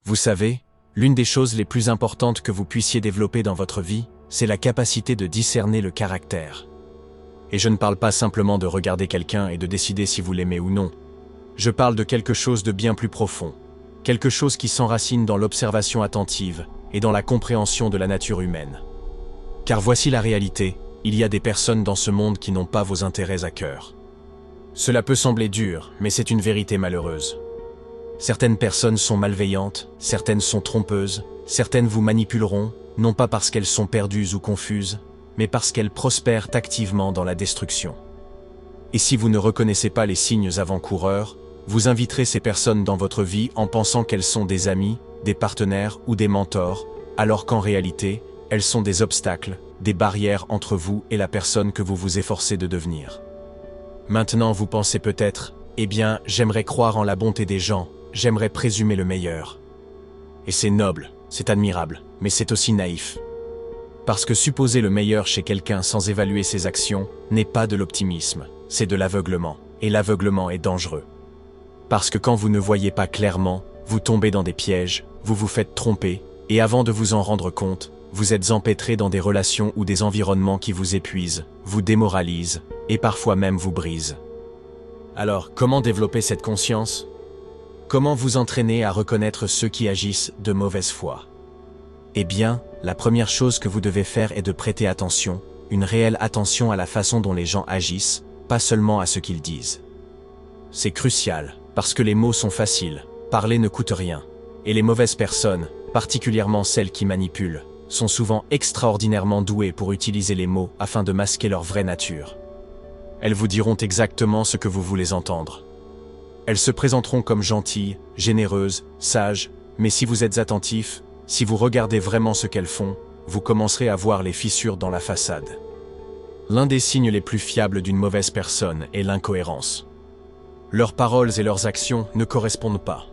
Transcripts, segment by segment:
Vous savez, l'une des choses les plus importantes que vous puissiez développer dans votre vie, c'est la capacité de discerner le caractère. Et je ne parle pas simplement de regarder quelqu'un et de décider si vous l'aimez ou non. Je parle de quelque chose de bien plus profond. Quelque chose qui s'enracine dans l'observation attentive et dans la compréhension de la nature humaine. Car voici la réalité, il y a des personnes dans ce monde qui n'ont pas vos intérêts à cœur. Cela peut sembler dur, mais c'est une vérité malheureuse. Certaines personnes sont malveillantes, certaines sont trompeuses, certaines vous manipuleront, non pas parce qu'elles sont perdues ou confuses, mais parce qu'elles prospèrent activement dans la destruction. Et si vous ne reconnaissez pas les signes avant-coureurs, vous inviterez ces personnes dans votre vie en pensant qu'elles sont des amis, des partenaires ou des mentors, alors qu'en réalité, elles sont des obstacles, des barrières entre vous et la personne que vous vous efforcez de devenir. Maintenant vous pensez peut-être, eh bien, j'aimerais croire en la bonté des gens, j'aimerais présumer le meilleur. Et c'est noble, c'est admirable, mais c'est aussi naïf. Parce que supposer le meilleur chez quelqu'un sans évaluer ses actions n'est pas de l'optimisme, c'est de l'aveuglement, et l'aveuglement est dangereux. Parce que quand vous ne voyez pas clairement, vous tombez dans des pièges, vous vous faites tromper, et avant de vous en rendre compte, vous êtes empêtré dans des relations ou des environnements qui vous épuisent, vous démoralisent, et parfois même vous brisent. Alors, comment développer cette conscience ? Comment vous entraîner à reconnaître ceux qui agissent de mauvaise foi ? Eh bien, la première chose que vous devez faire est de prêter attention, une réelle attention à la façon dont les gens agissent, pas seulement à ce qu'ils disent. C'est crucial, parce que les mots sont faciles, parler ne coûte rien, et les mauvaises personnes, particulièrement celles qui manipulent, sont souvent extraordinairement douées pour utiliser les mots afin de masquer leur vraie nature. Elles vous diront exactement ce que vous voulez entendre. Elles se présenteront comme gentilles, généreuses, sages, mais si vous êtes attentif, si vous regardez vraiment ce qu'elles font, vous commencerez à voir les fissures dans la façade. L'un des signes les plus fiables d'une mauvaise personne est l'incohérence. Leurs paroles et leurs actions ne correspondent pas.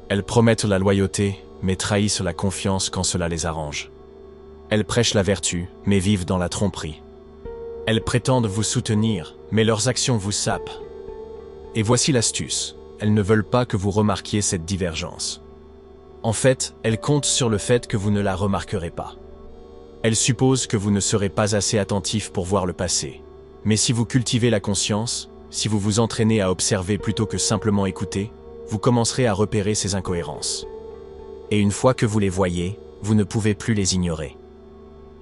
Elles promettent la loyauté, mais trahissent la confiance quand cela les arrange. Elles prêchent la vertu, mais vivent dans la tromperie. Elles prétendent vous soutenir, mais leurs actions vous sapent. Et voici l'astuce, elles ne veulent pas que vous remarquiez cette divergence. En fait, elles comptent sur le fait que vous ne la remarquerez pas. Elles supposent que vous ne serez pas assez attentif pour voir le passé. Mais si vous cultivez la conscience, si vous vous entraînez à observer plutôt que simplement écouter, vous commencerez à repérer ces incohérences. Et une fois que vous les voyez, vous ne pouvez plus les ignorer.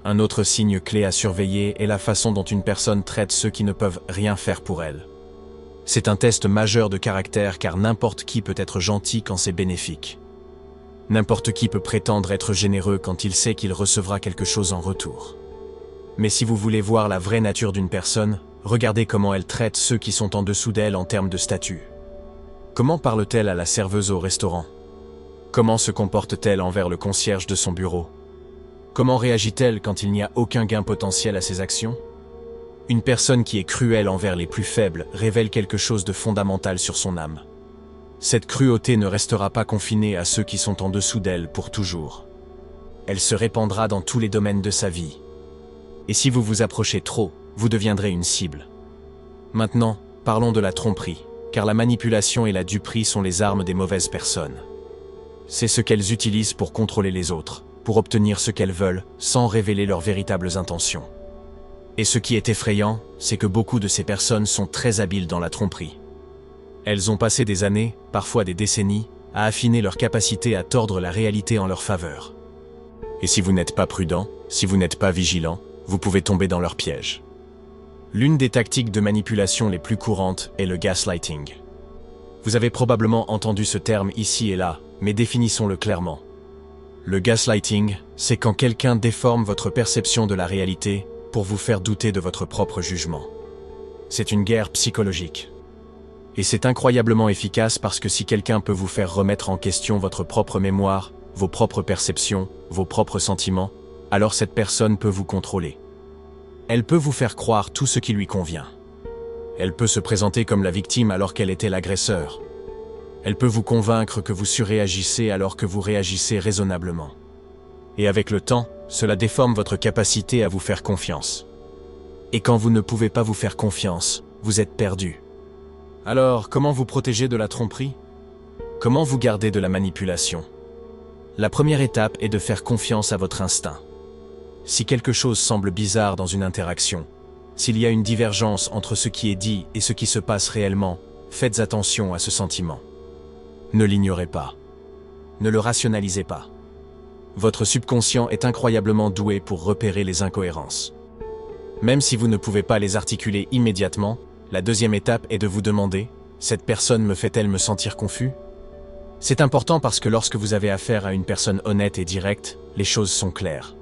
Un autre signe clé à surveiller est la façon dont une personne traite ceux qui ne peuvent rien faire pour elle. C'est un test majeur de caractère car n'importe qui peut être gentil quand c'est bénéfique. N'importe qui peut prétendre être généreux quand il sait qu'il recevra quelque chose en retour. Mais si vous voulez voir la vraie nature d'une personne, regardez comment elle traite ceux qui sont en dessous d'elle en termes de statut. Comment parle-t-elle à la serveuse au restaurant ? Comment se comporte-t-elle envers le concierge de son bureau ? Comment réagit-elle quand il n'y a aucun gain potentiel à ses actions ? Une personne qui est cruelle envers les plus faibles révèle quelque chose de fondamental sur son âme. Cette cruauté ne restera pas confinée à ceux qui sont en dessous d'elle pour toujours. Elle se répandra dans tous les domaines de sa vie. Et si vous vous approchez trop, vous deviendrez une cible. Maintenant, parlons de la tromperie, car la manipulation et la duperie sont les armes des mauvaises personnes. C'est ce qu'elles utilisent pour contrôler les autres, pour obtenir ce qu'elles veulent, sans révéler leurs véritables intentions. Et ce qui est effrayant, c'est que beaucoup de ces personnes sont très habiles dans la tromperie. Elles ont passé des années, parfois des décennies, à affiner leur capacité à tordre la réalité en leur faveur. Et si vous n'êtes pas prudent, si vous n'êtes pas vigilant, vous pouvez tomber dans leur piège. L'une des tactiques de manipulation les plus courantes est le gaslighting. Vous avez probablement entendu ce terme ici et là, mais définissons-le clairement. Le gaslighting, c'est quand quelqu'un déforme votre perception de la réalité pour vous faire douter de votre propre jugement. C'est une guerre psychologique. Et c'est incroyablement efficace parce que si quelqu'un peut vous faire remettre en question votre propre mémoire, vos propres perceptions, vos propres sentiments, alors cette personne peut vous contrôler. Elle peut vous faire croire tout ce qui lui convient. Elle peut se présenter comme la victime alors qu'elle était l'agresseur. Elle peut vous convaincre que vous surréagissez alors que vous réagissez raisonnablement. Et avec le temps, cela déforme votre capacité à vous faire confiance. Et quand vous ne pouvez pas vous faire confiance, vous êtes perdu. Alors, comment vous protéger de la tromperie ? Comment vous garder de la manipulation ? La première étape est de faire confiance à votre instinct. Si quelque chose semble bizarre dans une interaction, s'il y a une divergence entre ce qui est dit et ce qui se passe réellement, faites attention à ce sentiment. Ne l'ignorez pas. Ne le rationalisez pas. Votre subconscient est incroyablement doué pour repérer les incohérences. Même si vous ne pouvez pas les articuler immédiatement, la deuxième étape est de vous demander « Cette personne me fait-elle me sentir confus ?» C'est important parce que lorsque vous avez affaire à une personne honnête et directe, les choses sont claires.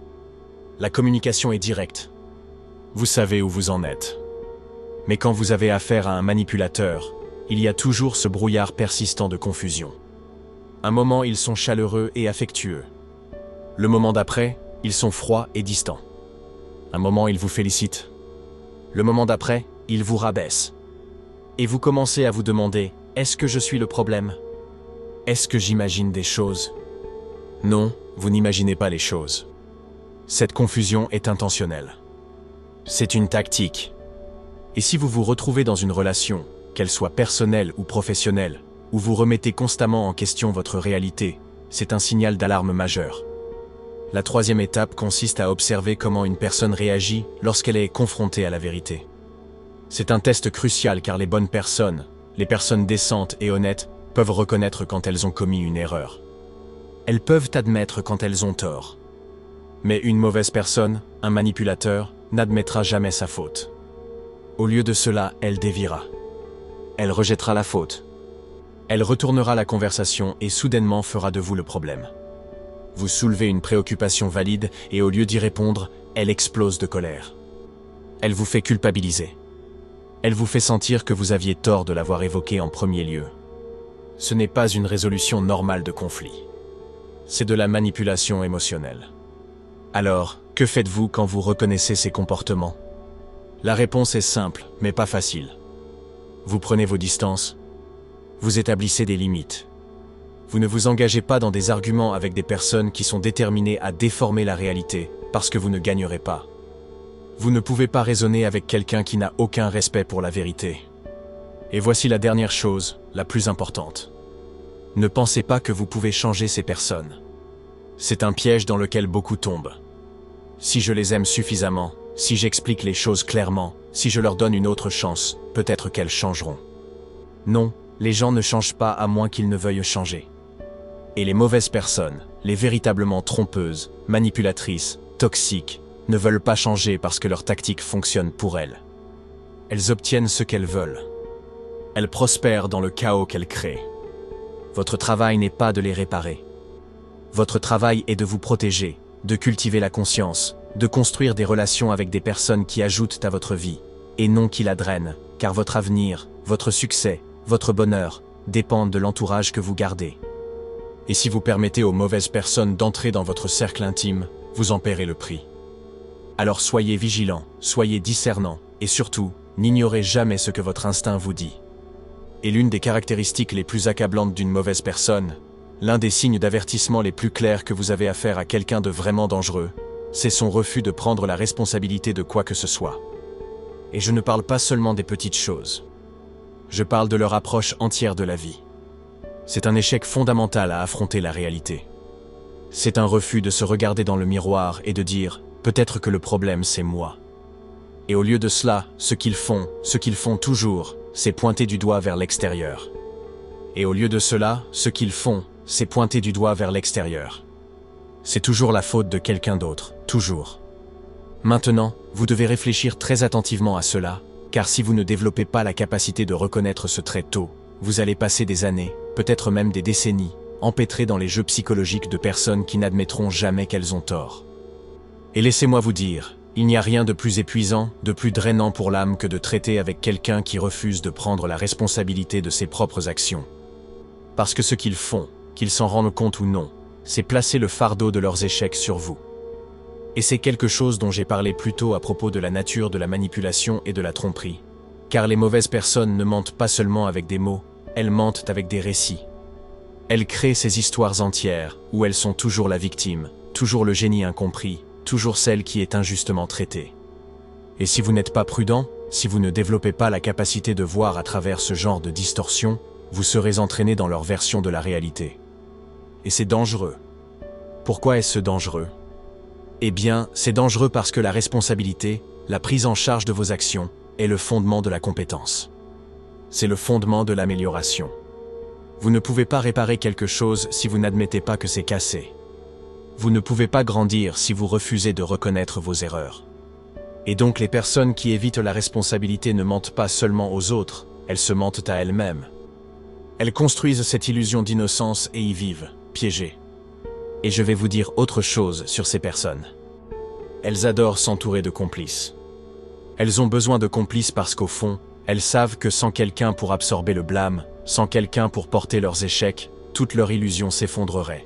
La communication est directe. Vous savez où vous en êtes. Mais quand vous avez affaire à un manipulateur, il y a toujours ce brouillard persistant de confusion. Un moment, ils sont chaleureux et affectueux. Le moment d'après, ils sont froids et distants. Un moment, ils vous félicitent. Le moment d'après, ils vous rabaissent. Et vous commencez à vous demander, est-ce que je suis le problème ? Est-ce que j'imagine des choses ? Non, vous n'imaginez pas les choses. Cette confusion est intentionnelle. C'est une tactique. Et si vous vous retrouvez dans une relation, qu'elle soit personnelle ou professionnelle, où vous remettez constamment en question votre réalité, c'est un signal d'alarme majeur. La troisième étape consiste à observer comment une personne réagit lorsqu'elle est confrontée à la vérité. C'est un test crucial car les bonnes personnes, les personnes décentes et honnêtes, peuvent reconnaître quand elles ont commis une erreur. Elles peuvent admettre quand elles ont tort. Mais une mauvaise personne, un manipulateur, n'admettra jamais sa faute. Au lieu de cela, elle déviera. Elle rejettera la faute. Elle retournera la conversation et soudainement fera de vous le problème. Vous soulevez une préoccupation valide et au lieu d'y répondre, elle explose de colère. Elle vous fait culpabiliser. Elle vous fait sentir que vous aviez tort de l'avoir évoqué en premier lieu. Ce n'est pas une résolution normale de conflit. C'est de la manipulation émotionnelle. Alors, que faites-vous quand vous reconnaissez ces comportements ? La réponse est simple, mais pas facile. Vous prenez vos distances. Vous établissez des limites. Vous ne vous engagez pas dans des arguments avec des personnes qui sont déterminées à déformer la réalité, parce que vous ne gagnerez pas. Vous ne pouvez pas raisonner avec quelqu'un qui n'a aucun respect pour la vérité. Et voici la dernière chose, la plus importante. Ne pensez pas que vous pouvez changer ces personnes. C'est un piège dans lequel beaucoup tombent. Si je les aime suffisamment, si j'explique les choses clairement, si je leur donne une autre chance, peut-être qu'elles changeront. Non, les gens ne changent pas à moins qu'ils ne veuillent changer. Et les mauvaises personnes, les véritablement trompeuses, manipulatrices, toxiques, ne veulent pas changer parce que leur tactique fonctionne pour elles. Elles obtiennent ce qu'elles veulent. Elles prospèrent dans le chaos qu'elles créent. Votre travail n'est pas de les réparer. Votre travail est de vous protéger, de cultiver la conscience, de construire des relations avec des personnes qui ajoutent à votre vie, et non qui la drainent, car votre avenir, votre succès, votre bonheur, dépendent de l'entourage que vous gardez. Et si vous permettez aux mauvaises personnes d'entrer dans votre cercle intime, vous en paierez le prix. Alors soyez vigilants, soyez discernants, et surtout, n'ignorez jamais ce que votre instinct vous dit. Et l'une des caractéristiques les plus accablantes d'une mauvaise personne, l'un des signes d'avertissement les plus clairs que vous avez affaire à quelqu'un de vraiment dangereux, c'est son refus de prendre la responsabilité de quoi que ce soit. Et je ne parle pas seulement des petites choses. Je parle de leur approche entière de la vie. C'est un échec fondamental à affronter la réalité. C'est un refus de se regarder dans le miroir et de dire « peut-être que le problème c'est moi ». Et au lieu de cela, ce qu'ils font toujours, c'est pointer du doigt vers l'extérieur. Et au lieu de cela, ce qu'ils font, c'est pointer du doigt vers l'extérieur. C'est toujours la faute de quelqu'un d'autre, toujours. Maintenant, vous devez réfléchir très attentivement à cela, car si vous ne développez pas la capacité de reconnaître ce trait tôt, vous allez passer des années, peut-être même des décennies, empêtrés dans les jeux psychologiques de personnes qui n'admettront jamais qu'elles ont tort. Et laissez-moi vous dire, il n'y a rien de plus épuisant, de plus drainant pour l'âme que de traiter avec quelqu'un qui refuse de prendre la responsabilité de ses propres actions. Parce que ce qu'ils font, qu'ils s'en rendent compte ou non, c'est placer le fardeau de leurs échecs sur vous. Et c'est quelque chose dont j'ai parlé plus tôt à propos de la nature de la manipulation et de la tromperie. Car les mauvaises personnes ne mentent pas seulement avec des mots, elles mentent avec des récits. Elles créent ces histoires entières, où elles sont toujours la victime, toujours le génie incompris, toujours celle qui est injustement traitée. Et si vous n'êtes pas prudent, si vous ne développez pas la capacité de voir à travers ce genre de distorsion, vous serez entraîné dans leur version de la réalité. Et c'est dangereux. Pourquoi est-ce dangereux? Eh bien, c'est dangereux parce que la responsabilité, la prise en charge de vos actions, est le fondement de la compétence. C'est le fondement de l'amélioration. Vous ne pouvez pas réparer quelque chose si vous n'admettez pas que c'est cassé. Vous ne pouvez pas grandir si vous refusez de reconnaître vos erreurs. Et donc les personnes qui évitent la responsabilité ne mentent pas seulement aux autres, elles se mentent à elles-mêmes. Elles construisent cette illusion d'innocence et y vivent, piégées. Et je vais vous dire autre chose sur ces personnes. Elles adorent s'entourer de complices. Elles ont besoin de complices parce qu'au fond, elles savent que sans quelqu'un pour absorber le blâme, sans quelqu'un pour porter leurs échecs, toute leur illusion s'effondrerait.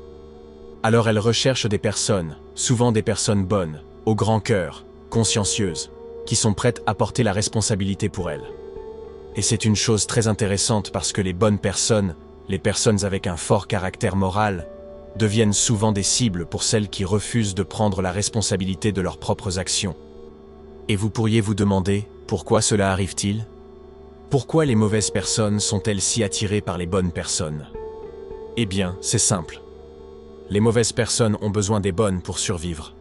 Alors elles recherchent des personnes, souvent des personnes bonnes, au grand cœur, consciencieuses, qui sont prêtes à porter la responsabilité pour elles. Et c'est une chose très intéressante parce que les bonnes personnes, les personnes avec un fort caractère moral, deviennent souvent des cibles pour celles qui refusent de prendre la responsabilité de leurs propres actions. Et vous pourriez vous demander, pourquoi cela arrive-t-il? Pourquoi les mauvaises personnes sont-elles si attirées par les bonnes personnes? Eh bien, c'est simple. Les mauvaises personnes ont besoin des bonnes pour survivre.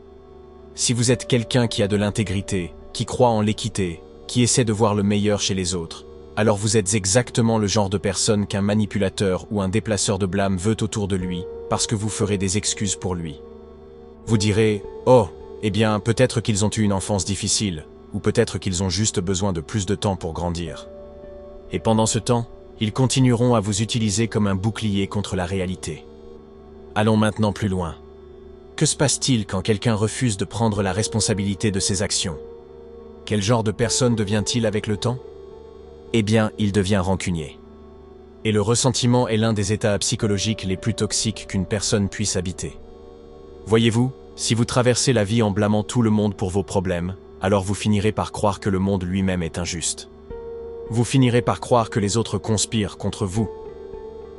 Si vous êtes quelqu'un qui a de l'intégrité, qui croit en l'équité, qui essaie de voir le meilleur chez les autres, alors vous êtes exactement le genre de personne qu'un manipulateur ou un déplaceur de blâme veut autour de lui, parce que vous ferez des excuses pour lui. Vous direz « Oh, eh bien, peut-être qu'ils ont eu une enfance difficile, ou peut-être qu'ils ont juste besoin de plus de temps pour grandir. » Et pendant ce temps, ils continueront à vous utiliser comme un bouclier contre la réalité. Allons maintenant plus loin. Que se passe-t-il quand quelqu'un refuse de prendre la responsabilité de ses actions? Quel genre de personne devient-il avec le temps? Eh bien, il devient rancunier. Et le ressentiment est l'un des états psychologiques les plus toxiques qu'une personne puisse habiter. Voyez-vous, si vous traversez la vie en blâmant tout le monde pour vos problèmes, alors vous finirez par croire que le monde lui-même est injuste. Vous finirez par croire que les autres conspirent contre vous.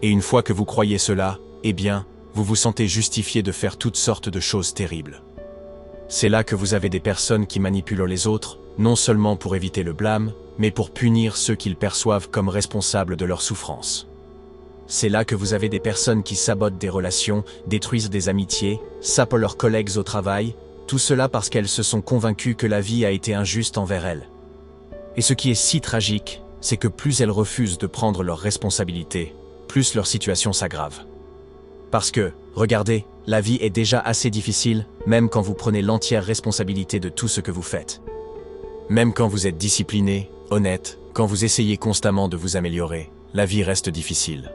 Et une fois que vous croyez cela, eh bien, vous vous sentez justifié de faire toutes sortes de choses terribles. C'est là que vous avez des personnes qui manipulent les autres, non seulement pour éviter le blâme, mais pour punir ceux qu'ils perçoivent comme responsables de leur souffrance. C'est là que vous avez des personnes qui sabotent des relations, détruisent des amitiés, sapent leurs collègues au travail, tout cela parce qu'elles se sont convaincues que la vie a été injuste envers elles. Et ce qui est si tragique, c'est que plus elles refusent de prendre leurs responsabilités, plus leur situation s'aggrave. Parce que, regardez, la vie est déjà assez difficile, même quand vous prenez l'entière responsabilité de tout ce que vous faites. Même quand vous êtes discipliné, honnête, quand vous essayez constamment de vous améliorer, la vie reste difficile.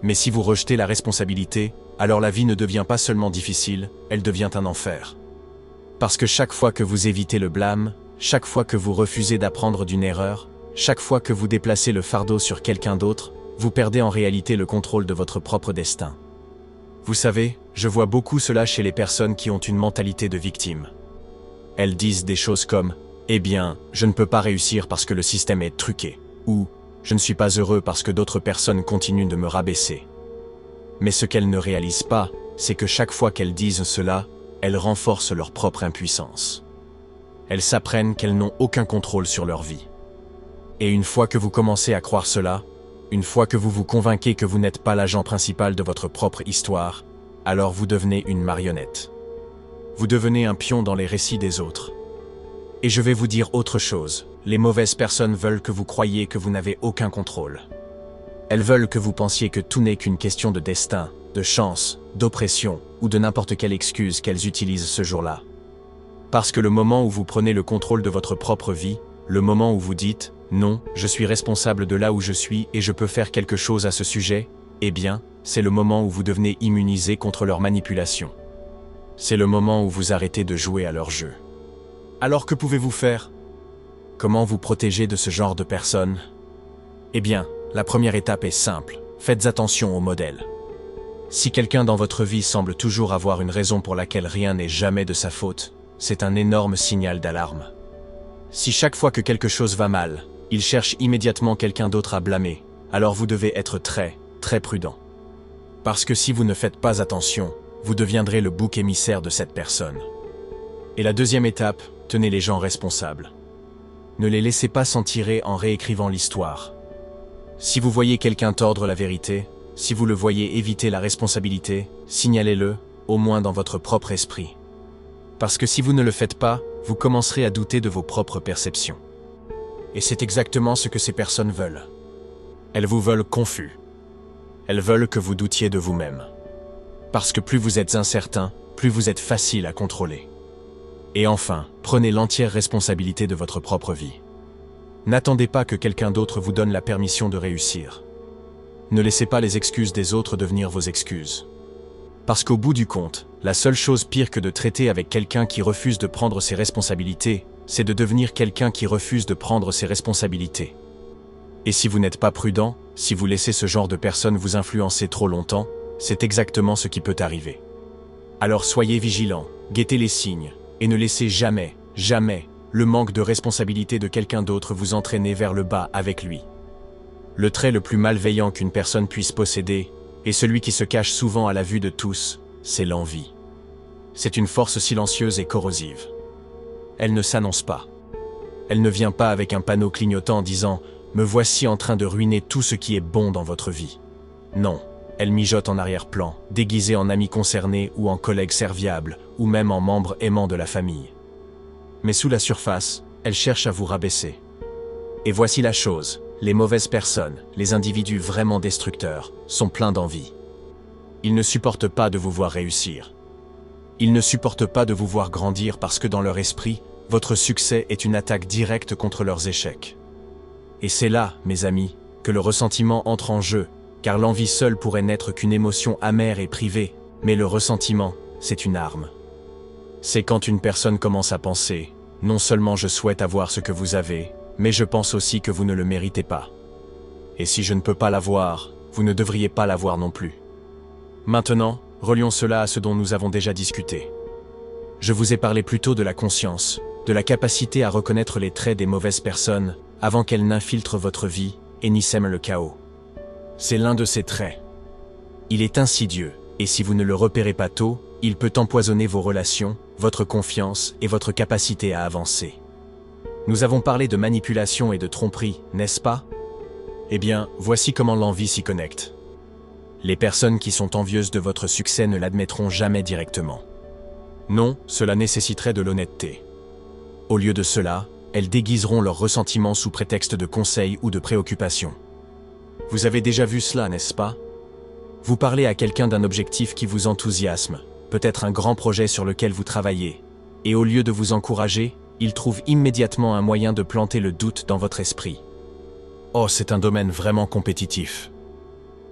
Mais si vous rejetez la responsabilité, alors la vie ne devient pas seulement difficile, elle devient un enfer. Parce que chaque fois que vous évitez le blâme, chaque fois que vous refusez d'apprendre d'une erreur, chaque fois que vous déplacez le fardeau sur quelqu'un d'autre, vous perdez en réalité le contrôle de votre propre destin. Vous savez, je vois beaucoup cela chez les personnes qui ont une mentalité de victime. Elles disent des choses comme « Eh bien, je ne peux pas réussir parce que le système est truqué » ou « Je ne suis pas heureux parce que d'autres personnes continuent de me rabaisser ». Mais ce qu'elles ne réalisent pas, c'est que chaque fois qu'elles disent cela, elles renforcent leur propre impuissance. Elles s'apprennent qu'elles n'ont aucun contrôle sur leur vie. Et une fois que vous commencez à croire cela, une fois que vous vous convainquez que vous n'êtes pas l'agent principal de votre propre histoire, alors vous devenez une marionnette. Vous devenez un pion dans les récits des autres. Et je vais vous dire autre chose, les mauvaises personnes veulent que vous croyiez que vous n'avez aucun contrôle. Elles veulent que vous pensiez que tout n'est qu'une question de destin, de chance, d'oppression ou de n'importe quelle excuse qu'elles utilisent ce jour-là. Parce que le moment où vous prenez le contrôle de votre propre vie, le moment où vous dites « Non, je suis responsable de là où je suis et je peux faire quelque chose à ce sujet », eh bien, c'est le moment où vous devenez immunisé contre leur manipulation. C'est le moment où vous arrêtez de jouer à leur jeu. Alors que pouvez-vous faire? Comment vous protéger de ce genre de personnes? Eh bien, la première étape est simple, faites attention au modèle. Si quelqu'un dans votre vie semble toujours avoir une raison pour laquelle rien n'est jamais de sa faute, c'est un énorme signal d'alarme. Si chaque fois que quelque chose va mal, il cherche immédiatement quelqu'un d'autre à blâmer, alors vous devez être très, très prudent. Parce que si vous ne faites pas attention, vous deviendrez le bouc émissaire de cette personne. Et la deuxième étape, tenez les gens responsables. Ne les laissez pas s'en tirer en réécrivant l'histoire. Si vous voyez quelqu'un tordre la vérité, si vous le voyez éviter la responsabilité, signalez-le, au moins dans votre propre esprit. Parce que si vous ne le faites pas, vous commencerez à douter de vos propres perceptions. Et c'est exactement ce que ces personnes veulent. Elles vous veulent confus. Elles veulent que vous doutiez de vous-même. Parce que plus vous êtes incertain, plus vous êtes facile à contrôler. Et enfin, prenez l'entière responsabilité de votre propre vie. N'attendez pas que quelqu'un d'autre vous donne la permission de réussir. Ne laissez pas les excuses des autres devenir vos excuses. Parce qu'au bout du compte, la seule chose pire que de traiter avec quelqu'un qui refuse de prendre ses responsabilités, c'est de devenir quelqu'un qui refuse de prendre ses responsabilités. Et si vous n'êtes pas prudent, si vous laissez ce genre de personnes vous influencer trop longtemps, c'est exactement ce qui peut arriver. Alors soyez vigilants, guettez les signes, et ne laissez jamais, jamais, le manque de responsabilité de quelqu'un d'autre vous entraîner vers le bas avec lui. Le trait le plus malveillant qu'une personne puisse posséder, et celui qui se cache souvent à la vue de tous, c'est l'envie. C'est une force silencieuse et corrosive. Elle ne s'annonce pas. Elle ne vient pas avec un panneau clignotant disant « Me voici en train de ruiner tout ce qui est bon dans votre vie ». Non, elle mijote en arrière-plan, déguisée en ami concerné ou en collègue serviable, ou même en membre aimant de la famille. Mais sous la surface, elle cherche à vous rabaisser. Et voici la chose, les mauvaises personnes, les individus vraiment destructeurs, sont pleins d'envie. Ils ne supportent pas de vous voir réussir. Ils ne supportent pas de vous voir grandir parce que dans leur esprit, votre succès est une attaque directe contre leurs échecs. Et c'est là, mes amis, que le ressentiment entre en jeu, car l'envie seule pourrait n'être qu'une émotion amère et privée, mais le ressentiment, c'est une arme. C'est quand une personne commence à penser « Non seulement je souhaite avoir ce que vous avez, mais je pense aussi que vous ne le méritez pas. Et si je ne peux pas l'avoir, vous ne devriez pas l'avoir non plus. » Maintenant, relions cela à ce dont nous avons déjà discuté. Je vous ai parlé plus tôt de la conscience, de la capacité à reconnaître les traits des mauvaises personnes avant qu'elles n'infiltrent votre vie et n'y sèment le chaos. C'est l'un de ces traits. Il est insidieux, et si vous ne le repérez pas tôt, il peut empoisonner vos relations, votre confiance et votre capacité à avancer. Nous avons parlé de manipulation et de tromperie, n'est-ce pas? Eh bien, voici comment l'envie s'y connecte. Les personnes qui sont envieuses de votre succès ne l'admettront jamais directement. Non, cela nécessiterait de l'honnêteté. Au lieu de cela, elles déguiseront leur ressentiment sous prétexte de conseils ou de préoccupations. Vous avez déjà vu cela, n'est-ce pas? Vous parlez à quelqu'un d'un objectif qui vous enthousiasme, peut-être un grand projet sur lequel vous travaillez, et au lieu de vous encourager, il trouve immédiatement un moyen de planter le doute dans votre esprit. Oh, c'est un domaine vraiment compétitif.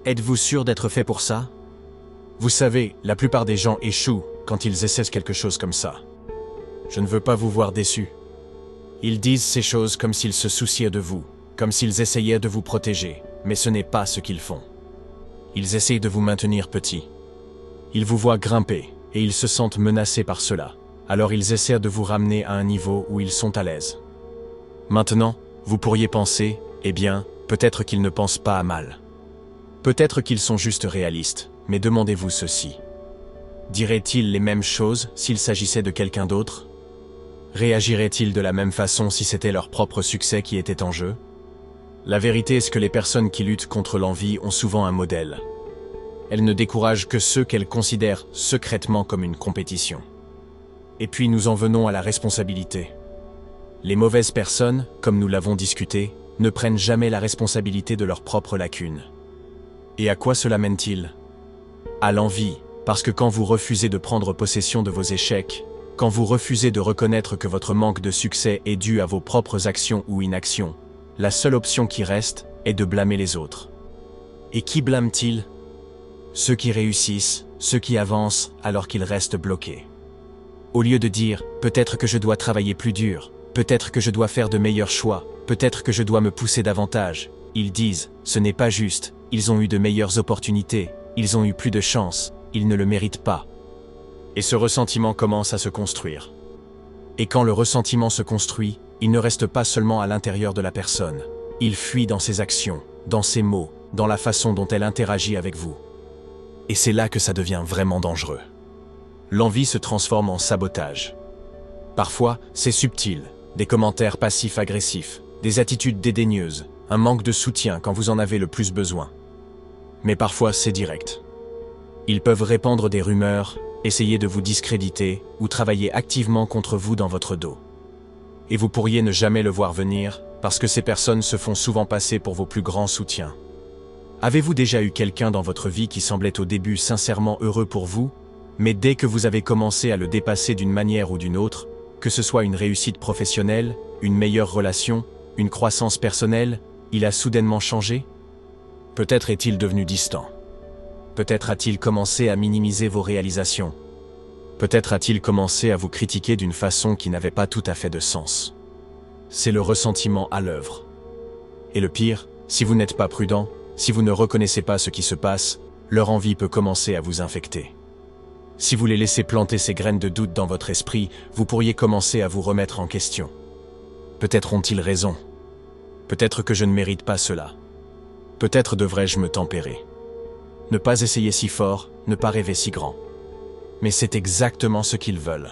Êtes-vous sûr d'être fait pour ça? Vous savez, la plupart des gens échouent quand ils essaient quelque chose comme ça. Je ne veux pas vous voir déçu. Ils disent ces choses comme s'ils se souciaient de vous, comme s'ils essayaient de vous protéger, mais ce n'est pas ce qu'ils font. Ils essayent de vous maintenir petit. Ils vous voient grimper, et ils se sentent menacés par cela. Alors ils essaient de vous ramener à un niveau où ils sont à l'aise. Maintenant, vous pourriez penser, eh bien, peut-être qu'ils ne pensent pas à mal. Peut-être qu'ils sont juste réalistes, mais demandez-vous ceci. Diraient-ils les mêmes choses s'il s'agissait de quelqu'un d'autre? Réagiraient-ils de la même façon si c'était leur propre succès qui était en jeu? La vérité est que les personnes qui luttent contre l'envie ont souvent un modèle. Elles ne découragent que ceux qu'elles considèrent secrètement comme une compétition. Et puis nous en venons à la responsabilité. Les mauvaises personnes, comme nous l'avons discuté, ne prennent jamais la responsabilité de leurs propres lacunes. Et à quoi cela mène-t-il? À l'envie, parce que quand vous refusez de prendre possession de vos échecs, quand vous refusez de reconnaître que votre manque de succès est dû à vos propres actions ou inactions, la seule option qui reste est de blâmer les autres. Et qui blâme-t-il? Ceux qui réussissent, ceux qui avancent alors qu'ils restent bloqués. Au lieu de dire « peut-être que je dois travailler plus dur, peut-être que je dois faire de meilleurs choix, peut-être que je dois me pousser davantage », ils disent « ce n'est pas juste, ils ont eu de meilleures opportunités, ils ont eu plus de chance, ils ne le méritent pas ». Et ce ressentiment commence à se construire. Et quand le ressentiment se construit, il ne reste pas seulement à l'intérieur de la personne. Il fuit dans ses actions, dans ses mots, dans la façon dont elle interagit avec vous. Et c'est là que ça devient vraiment dangereux. L'envie se transforme en sabotage. Parfois, c'est subtil, des commentaires passifs-agressifs, des attitudes dédaigneuses, un manque de soutien quand vous en avez le plus besoin. Mais parfois, c'est direct. Ils peuvent répandre des rumeurs, essayer de vous discréditer ou travailler activement contre vous dans votre dos. Et vous pourriez ne jamais le voir venir, parce que ces personnes se font souvent passer pour vos plus grands soutiens. Avez-vous déjà eu quelqu'un dans votre vie qui semblait au début sincèrement heureux pour vous, mais dès que vous avez commencé à le dépasser d'une manière ou d'une autre, que ce soit une réussite professionnelle, une meilleure relation, une croissance personnelle, il a soudainement changé? Peut-être est-il devenu distant. Peut-être a-t-il commencé à minimiser vos réalisations. Peut-être a-t-il commencé à vous critiquer d'une façon qui n'avait pas tout à fait de sens. C'est le ressentiment à l'œuvre. Et le pire, si vous n'êtes pas prudent, si vous ne reconnaissez pas ce qui se passe, leur envie peut commencer à vous infecter. Si vous les laissez planter ces graines de doute dans votre esprit, vous pourriez commencer à vous remettre en question. Peut-être ont-ils raison. Peut-être que je ne mérite pas cela. Peut-être devrais-je me tempérer. Ne pas essayer si fort, ne pas rêver si grand. Mais c'est exactement ce qu'ils veulent.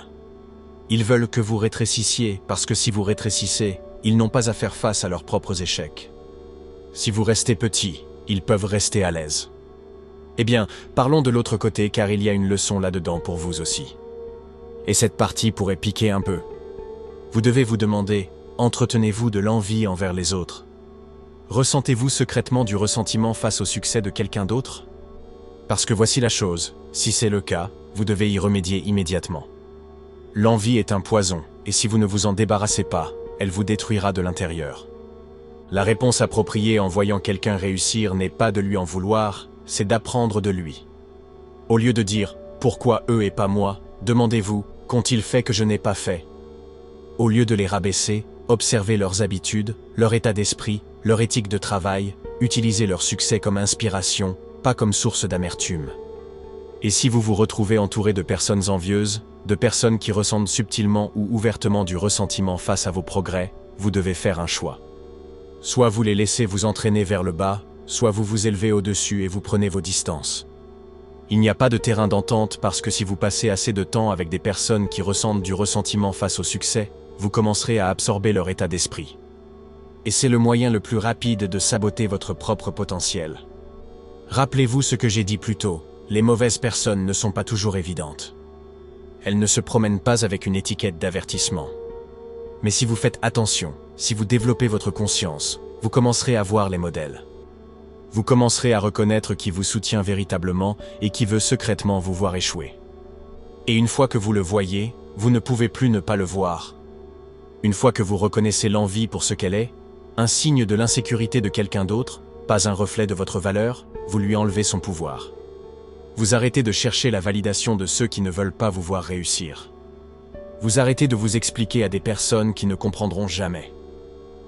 Ils veulent que vous rétrécissiez, parce que si vous rétrécissez, ils n'ont pas à faire face à leurs propres échecs. Si vous restez petit, ils peuvent rester à l'aise. Eh bien, parlons de l'autre côté car il y a une leçon là-dedans pour vous aussi. Et cette partie pourrait piquer un peu. Vous devez vous demander, entretenez-vous de l'envie envers les autres? Ressentez-vous secrètement du ressentiment face au succès de quelqu'un d'autre? Parce que voici la chose, si c'est le cas, vous devez y remédier immédiatement. L'envie est un poison, et si vous ne vous en débarrassez pas, elle vous détruira de l'intérieur. La réponse appropriée en voyant quelqu'un réussir n'est pas de lui en vouloir, c'est d'apprendre de lui. Au lieu de dire « Pourquoi eux et pas moi ?», demandez-vous « Qu'ont-ils fait que je n'ai pas fait ?» Au lieu de les rabaisser, observez leurs habitudes, leur état d'esprit, leur éthique de travail, utilisez leur succès comme inspiration, pas comme source d'amertume. Et si vous vous retrouvez entouré de personnes envieuses, de personnes qui ressentent subtilement ou ouvertement du ressentiment face à vos progrès, vous devez faire un choix. Soit vous les laissez vous entraîner vers le bas, soit vous vous élevez au-dessus et vous prenez vos distances. Il n'y a pas de terrain d'entente parce que si vous passez assez de temps avec des personnes qui ressentent du ressentiment face au succès, vous commencerez à absorber leur état d'esprit. Et c'est le moyen le plus rapide de saboter votre propre potentiel. Rappelez-vous ce que j'ai dit plus tôt, les mauvaises personnes ne sont pas toujours évidentes. Elles ne se promènent pas avec une étiquette d'avertissement. Mais si vous faites attention, si vous développez votre conscience, vous commencerez à voir les modèles. Vous commencerez à reconnaître qui vous soutient véritablement et qui veut secrètement vous voir échouer. Et une fois que vous le voyez, vous ne pouvez plus ne pas le voir. Une fois que vous reconnaissez l'envie pour ce qu'elle est, un signe de l'insécurité de quelqu'un d'autre, pas un reflet de votre valeur, vous lui enlevez son pouvoir. Vous arrêtez de chercher la validation de ceux qui ne veulent pas vous voir réussir. Vous arrêtez de vous expliquer à des personnes qui ne comprendront jamais.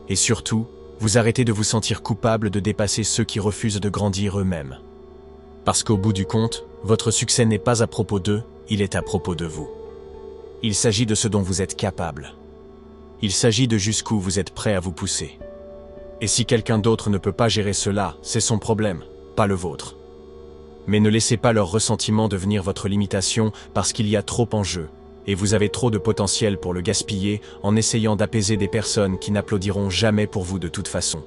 Et surtout, vous arrêtez de vous sentir coupable de dépasser ceux qui refusent de grandir eux-mêmes. Parce qu'au bout du compte, votre succès n'est pas à propos d'eux, il est à propos de vous. Il s'agit de ce dont vous êtes capable. Il s'agit de jusqu'où vous êtes prêt à vous pousser. Et si quelqu'un d'autre ne peut pas gérer cela, c'est son problème, pas le vôtre. Mais ne laissez pas leur ressentiment devenir votre limitation parce qu'il y a trop en jeu, et vous avez trop de potentiel pour le gaspiller en essayant d'apaiser des personnes qui n'applaudiront jamais pour vous de toute façon.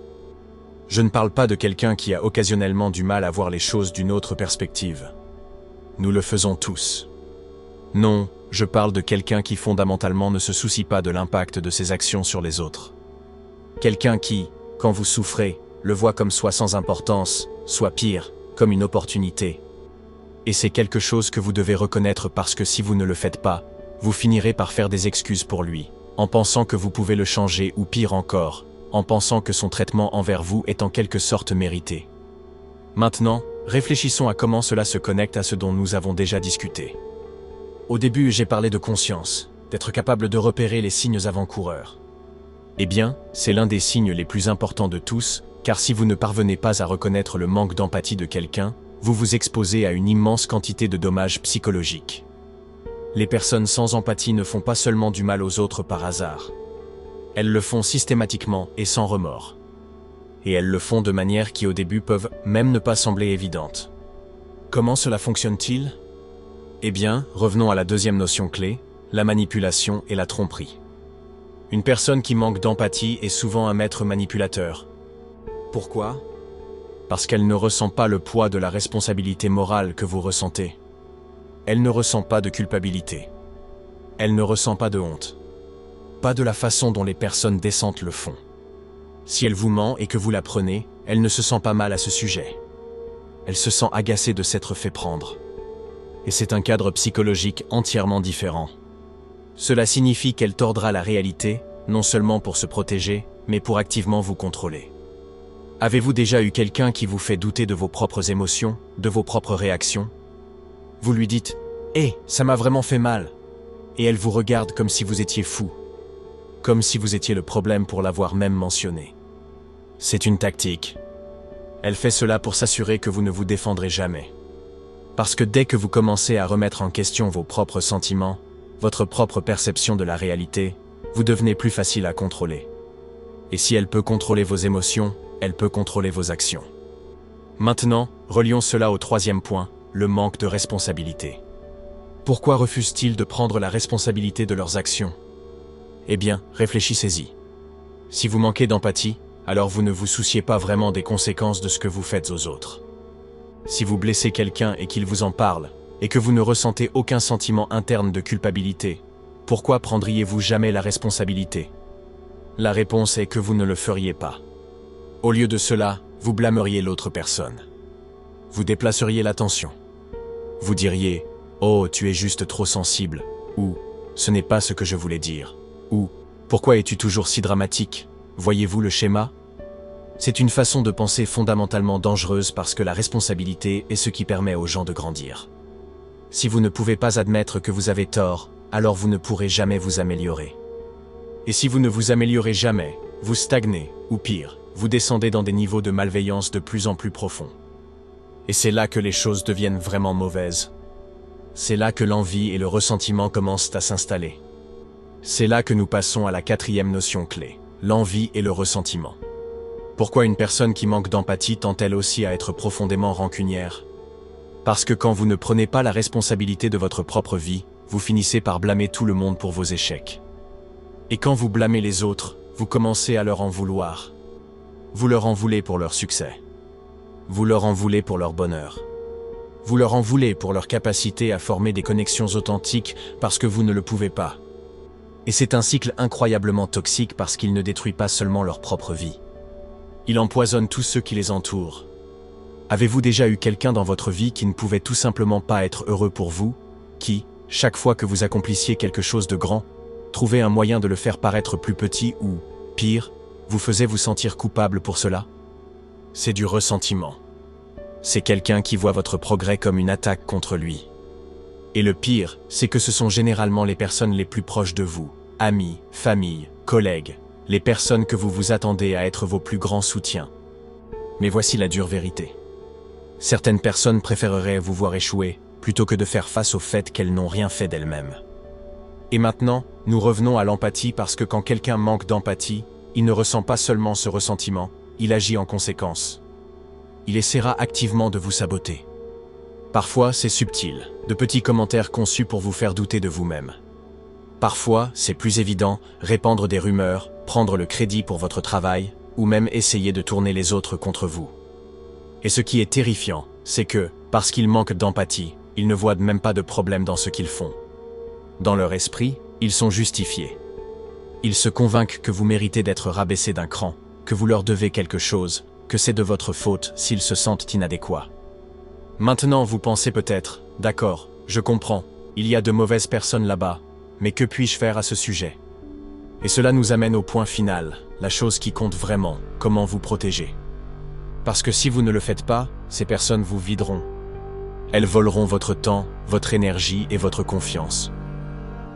Je ne parle pas de quelqu'un qui a occasionnellement du mal à voir les choses d'une autre perspective. Nous le faisons tous. Non, je parle de quelqu'un qui fondamentalement ne se soucie pas de l'impact de ses actions sur les autres. Quelqu'un qui, quand vous souffrez, le voit comme soit sans importance, soit pire, comme une opportunité. Et c'est quelque chose que vous devez reconnaître parce que si vous ne le faites pas, vous finirez par faire des excuses pour lui, en pensant que vous pouvez le changer ou pire encore, en pensant que son traitement envers vous est en quelque sorte mérité. Maintenant, réfléchissons à comment cela se connecte à ce dont nous avons déjà discuté. Au début, j'ai parlé de conscience, d'être capable de repérer les signes avant-coureurs. Eh bien, c'est l'un des signes les plus importants de tous, car si vous ne parvenez pas à reconnaître le manque d'empathie de quelqu'un, vous vous exposez à une immense quantité de dommages psychologiques. Les personnes sans empathie ne font pas seulement du mal aux autres par hasard. Elles le font systématiquement et sans remords. Et elles le font de manières qui au début peuvent même ne pas sembler évidentes. Comment cela fonctionne-t-il ? Eh bien, revenons à la deuxième notion clé, la manipulation et la tromperie. Une personne qui manque d'empathie est souvent un maître manipulateur. Pourquoi ? Parce qu'elle ne ressent pas le poids de la responsabilité morale que vous ressentez. Elle ne ressent pas de culpabilité. Elle ne ressent pas de honte. Pas de la façon dont les personnes décentes le font. Si elle vous ment et que vous la prenez, elle ne se sent pas mal à ce sujet. Elle se sent agacée de s'être fait prendre. Et c'est un cadre psychologique entièrement différent. Cela signifie qu'elle tordra la réalité, non seulement pour se protéger, mais pour activement vous contrôler. Avez-vous déjà eu quelqu'un qui vous fait douter de vos propres émotions, de vos propres réactions? Vous lui dites « Hé, ça m'a vraiment fait mal !» et elle vous regarde comme si vous étiez fou. Comme si vous étiez le problème pour l'avoir même mentionné. C'est une tactique. Elle fait cela pour s'assurer que vous ne vous défendrez jamais. Parce que dès que vous commencez à remettre en question vos propres sentiments, votre propre perception de la réalité, vous devenez plus facile à contrôler. Et si elle peut contrôler vos émotions, elle peut contrôler vos actions. Maintenant, relions cela au troisième point, le manque de responsabilité. Pourquoi refusent-ils de prendre la responsabilité de leurs actions? Eh bien, réfléchissez-y. Si vous manquez d'empathie, alors vous ne vous souciez pas vraiment des conséquences de ce que vous faites aux autres. Si vous blessez quelqu'un et qu'il vous en parle, et que vous ne ressentez aucun sentiment interne de culpabilité, pourquoi prendriez-vous jamais la responsabilité? La réponse est que vous ne le feriez pas. Au lieu de cela, vous blâmeriez l'autre personne. Vous déplaceriez l'attention. Vous diriez « Oh, tu es juste trop sensible » ou « Ce n'est pas ce que je voulais dire » ou « Pourquoi es-tu toujours si dramatique ?» Voyez-vous le schéma? C'est une façon de penser fondamentalement dangereuse parce que la responsabilité est ce qui permet aux gens de grandir. Si vous ne pouvez pas admettre que vous avez tort, alors vous ne pourrez jamais vous améliorer. Et si vous ne vous améliorez jamais, vous stagnez, ou pire, vous descendez dans des niveaux de malveillance de plus en plus profonds. Et c'est là que les choses deviennent vraiment mauvaises. C'est là que l'envie et le ressentiment commencent à s'installer. C'est là que nous passons à la quatrième notion clé, l'envie et le ressentiment. Pourquoi une personne qui manque d'empathie tend-elle aussi à être profondément rancunière? Parce que quand vous ne prenez pas la responsabilité de votre propre vie, vous finissez par blâmer tout le monde pour vos échecs. Et quand vous blâmez les autres, vous commencez à leur en vouloir. Vous leur en voulez pour leur succès. Vous leur en voulez pour leur bonheur. Vous leur en voulez pour leur capacité à former des connexions authentiques parce que vous ne le pouvez pas. Et c'est un cycle incroyablement toxique parce qu'il ne détruit pas seulement leur propre vie. Il empoisonne tous ceux qui les entourent. Avez-vous déjà eu quelqu'un dans votre vie qui ne pouvait tout simplement pas être heureux pour vous, qui, chaque fois que vous accomplissiez quelque chose de grand, trouvait un moyen de le faire paraître plus petit ou, pire, vous faisait vous sentir coupable pour cela? C'est du ressentiment. C'est quelqu'un qui voit votre progrès comme une attaque contre lui. Et le pire, c'est que ce sont généralement les personnes les plus proches de vous, amis, famille, collègues, les personnes que vous vous attendez à être vos plus grands soutiens. Mais voici la dure vérité. Certaines personnes préféreraient vous voir échouer, plutôt que de faire face au fait qu'elles n'ont rien fait d'elles-mêmes. Et maintenant, nous revenons à l'empathie parce que quand quelqu'un manque d'empathie, il ne ressent pas seulement ce ressentiment, il agit en conséquence. Il essaiera activement de vous saboter. Parfois, c'est subtil, de petits commentaires conçus pour vous faire douter de vous-même. Parfois, c'est plus évident, répandre des rumeurs, prendre le crédit pour votre travail, ou même essayer de tourner les autres contre vous. Et ce qui est terrifiant, c'est que, parce qu'ils manquent d'empathie, ils ne voient même pas de problème dans ce qu'ils font. Dans leur esprit, ils sont justifiés. Ils se convainquent que vous méritez d'être rabaissé d'un cran, que vous leur devez quelque chose, que c'est de votre faute s'ils se sentent inadéquats. Maintenant vous pensez peut-être, d'accord, je comprends, il y a de mauvaises personnes là-bas, mais que puis-je faire à ce sujet? Et cela nous amène au point final, la chose qui compte vraiment, comment vous protéger. Parce que si vous ne le faites pas, ces personnes vous videront. Elles voleront votre temps, votre énergie et votre confiance.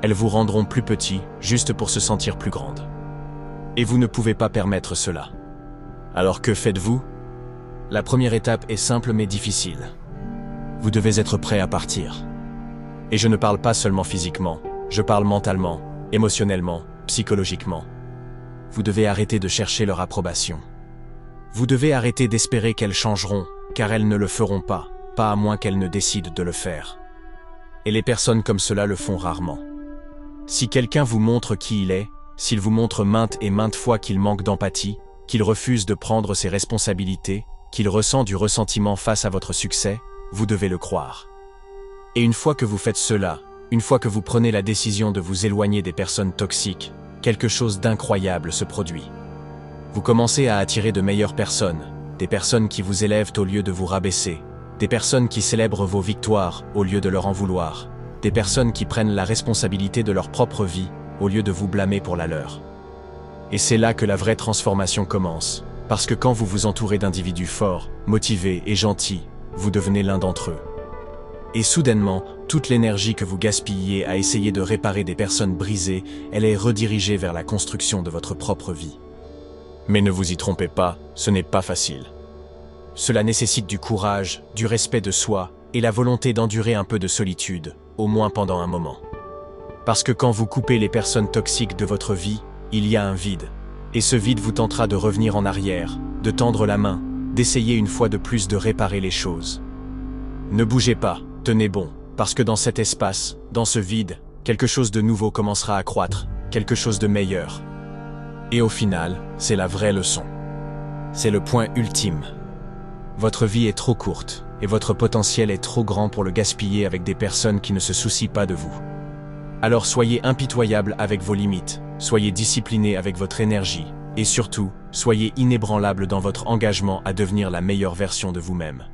Elles vous rendront plus petit, juste pour se sentir plus grande. Et vous ne pouvez pas permettre cela. Alors que faites-vous? La première étape est simple mais difficile. Vous devez être prêt à partir. Et je ne parle pas seulement physiquement, je parle mentalement, émotionnellement, psychologiquement. Vous devez arrêter de chercher leur approbation. Vous devez arrêter d'espérer qu'elles changeront, car elles ne le feront pas à moins qu'elles ne décident de le faire. Et les personnes comme cela le font rarement. Si quelqu'un vous montre qui il est, s'il vous montre maintes et maintes fois qu'il manque d'empathie, qu'il refuse de prendre ses responsabilités, qu'il ressent du ressentiment face à votre succès, vous devez le croire. Et une fois que vous faites cela, une fois que vous prenez la décision de vous éloigner des personnes toxiques, quelque chose d'incroyable se produit. Vous commencez à attirer de meilleures personnes, des personnes qui vous élèvent au lieu de vous rabaisser, des personnes qui célèbrent vos victoires au lieu de leur en vouloir, des personnes qui prennent la responsabilité de leur propre vie au lieu de vous blâmer pour la leur. Et c'est là que la vraie transformation commence, parce que quand vous vous entourez d'individus forts, motivés et gentils, vous devenez l'un d'entre eux. Et soudainement, toute l'énergie que vous gaspillez à essayer de réparer des personnes brisées, elle est redirigée vers la construction de votre propre vie. Mais ne vous y trompez pas, ce n'est pas facile. Cela nécessite du courage, du respect de soi et la volonté d'endurer un peu de solitude, au moins pendant un moment. Parce que quand vous coupez les personnes toxiques de votre vie, il y a un vide. Et ce vide vous tentera de revenir en arrière, de tendre la main, d'essayer une fois de plus de réparer les choses. Ne bougez pas, tenez bon, parce que dans cet espace, dans ce vide, quelque chose de nouveau commencera à croître, quelque chose de meilleur. Et au final, c'est la vraie leçon. C'est le point ultime. Votre vie est trop courte, et votre potentiel est trop grand pour le gaspiller avec des personnes qui ne se soucient pas de vous. Alors soyez impitoyable avec vos limites, soyez discipliné avec votre énergie, et surtout, soyez inébranlable dans votre engagement à devenir la meilleure version de vous-même.